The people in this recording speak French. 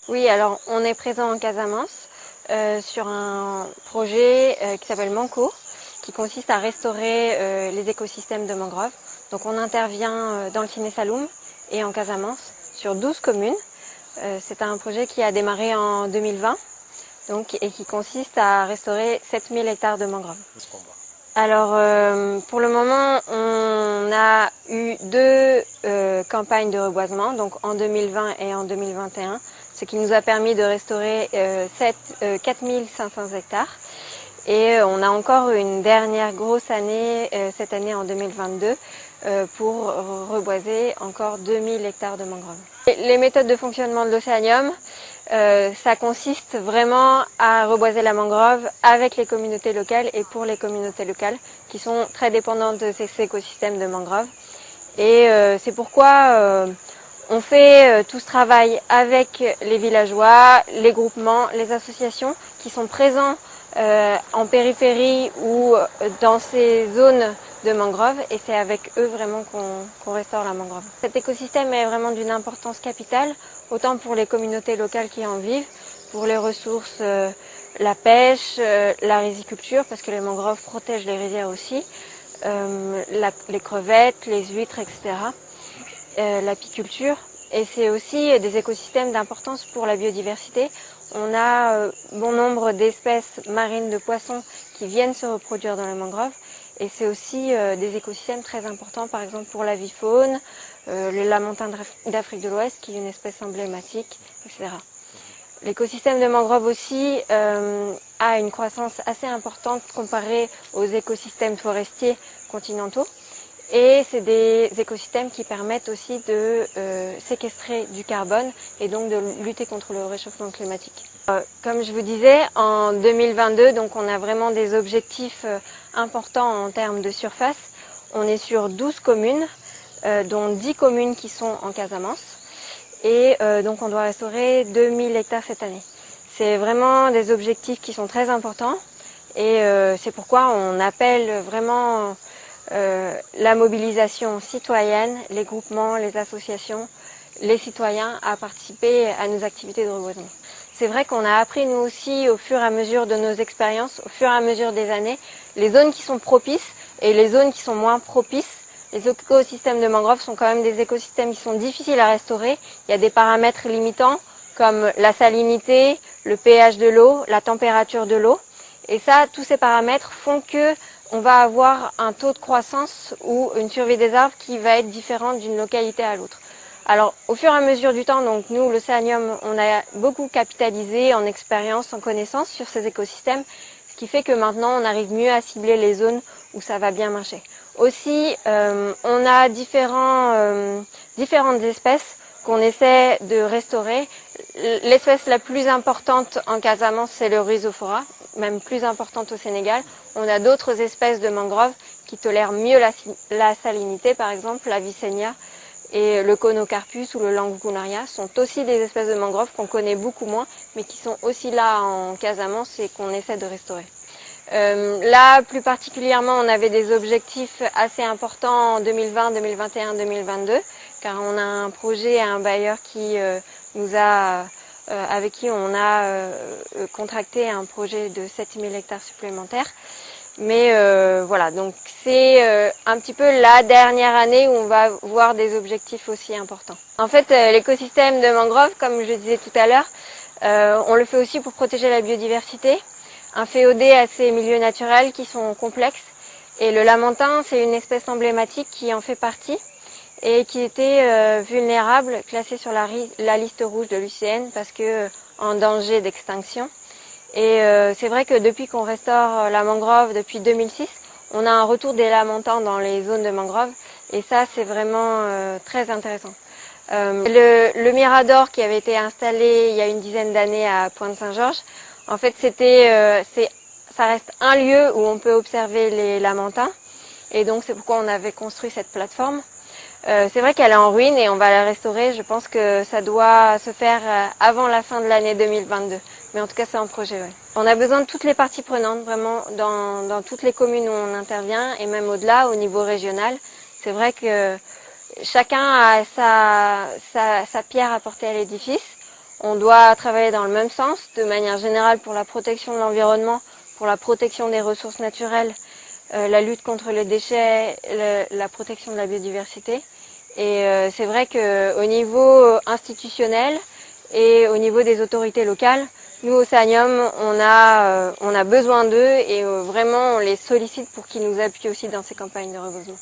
Oui, alors on est présent en Casamance sur un projet qui s'appelle Manco, qui consiste à restaurer les écosystèmes de mangroves. Donc on intervient dans le Siné Saloum et en Casamance sur 12 communes. C'est un projet qui a démarré en 2020 et qui consiste à restaurer 7000 hectares de mangroves. Alors pour le moment on a eu deux campagnes de reboisement, donc en 2020 et en 2021, ce qui nous a permis de restaurer 4500 hectares. Et on a encore une dernière grosse année, cette année en 2022, pour reboiser encore 2000 hectares de mangroves. Les méthodes de fonctionnement de l'Océanium, ça consiste vraiment à reboiser la mangrove avec les communautés locales et pour les communautés locales qui sont très dépendantes de ces écosystèmes de mangroves. Et c'est pourquoi on fait tout ce travail avec les villageois, les groupements, les associations qui sont présents en périphérie ou dans ces zones de mangroves, et c'est avec eux vraiment qu'on restaure la mangrove. Cet écosystème est vraiment d'une importance capitale, autant pour les communautés locales qui en vivent, pour les ressources, la pêche, la riziculture, parce que les mangroves protègent les rizières aussi, les crevettes, les huîtres, etc. L'apiculture, et c'est aussi des écosystèmes d'importance pour la biodiversité. On a bon nombre d'espèces marines de poissons qui viennent se reproduire dans les mangroves, et c'est aussi des écosystèmes très importants, par exemple pour l'avifaune, le lamentin d'Afrique de l'Ouest qui est une espèce emblématique, etc. L'écosystème de mangrove aussi a une croissance assez importante comparée aux écosystèmes forestiers continentaux. Et c'est des écosystèmes qui permettent aussi de séquestrer du carbone et donc de lutter contre le réchauffement climatique. Comme je vous disais, en 2022, donc on a vraiment des objectifs importants en termes de surface. On est sur 12 communes, dont 10 communes qui sont en Casamance. Et donc on doit restaurer 2000 hectares cette année. C'est vraiment des objectifs qui sont très importants et c'est pourquoi on appelle vraiment la mobilisation citoyenne, les groupements, les associations, les citoyens à participer à nos activités de reboisement. C'est vrai qu'on a appris nous aussi au fur et à mesure de nos expériences, au fur et à mesure des années, les zones qui sont propices et les zones qui sont moins propices. Les écosystèmes de mangroves sont quand même des écosystèmes qui sont difficiles à restaurer. Il y a des paramètres limitants comme la salinité, le pH de l'eau, la température de l'eau. Et ça, tous ces paramètres font que on va avoir un taux de croissance ou une survie des arbres qui va être différente d'une localité à l'autre. Alors, au fur et à mesure du temps, donc nous, l'Océanium, on a beaucoup capitalisé en expérience, en connaissance sur ces écosystèmes, ce qui fait que maintenant, on arrive mieux à cibler les zones où ça va bien marcher. Aussi, on a différentes espèces qu'on essaie de restaurer. L'espèce la plus importante en Casamance, c'est le Rhizophora, même plus importante au Sénégal. On a d'autres espèces de mangroves qui tolèrent mieux la salinité, par exemple la Vicenia et le Conocarpus ou le Langucunaria sont aussi des espèces de mangroves qu'on connaît beaucoup moins, mais qui sont aussi là en Casamance et qu'on essaie de restaurer. Là, plus particulièrement, on avait des objectifs assez importants en 2020, 2021, 2022, car on a un projet, un bailleur qui avec qui on a contracté un projet de 7000 hectares supplémentaires. Mais voilà, donc c'est un petit peu la dernière année où on va voir des objectifs aussi importants. En fait, l'écosystème de mangrove, comme je disais tout à l'heure, on le fait aussi pour protéger la biodiversité, inféodé à ces milieux naturels qui sont complexes. Et le lamentin, c'est une espèce emblématique qui en fait partie et qui était vulnérable, classée sur la liste rouge de l'UICN parce que en danger d'extinction. Et c'est vrai que depuis qu'on restaure la mangrove depuis 2006, on a un retour des lamentins dans les zones de mangrove et ça c'est vraiment très intéressant. Le Mirador qui avait été installé il y a une dizaine d'années à Pointe-Saint-Georges, en fait ça reste un lieu où on peut observer les lamentins et donc c'est pourquoi on avait construit cette plateforme. C'est vrai qu'elle est en ruine et on va la restaurer. Je pense que ça doit se faire avant la fin de l'année 2022. Mais en tout cas, c'est un projet. Ouais. On a besoin de toutes les parties prenantes, vraiment, dans toutes les communes où on intervient et même au-delà, au niveau régional. C'est vrai que chacun a sa pierre à porter à l'édifice. On doit travailler dans le même sens, de manière générale pour la protection de l'environnement, pour la protection des ressources naturelles, la lutte contre les déchets, la protection de la biodiversité. Et c'est vrai qu'au niveau institutionnel et au niveau des autorités locales, nous, Océanium, on a besoin d'eux et vraiment on les sollicite pour qu'ils nous appuient aussi dans ces campagnes de reboisement.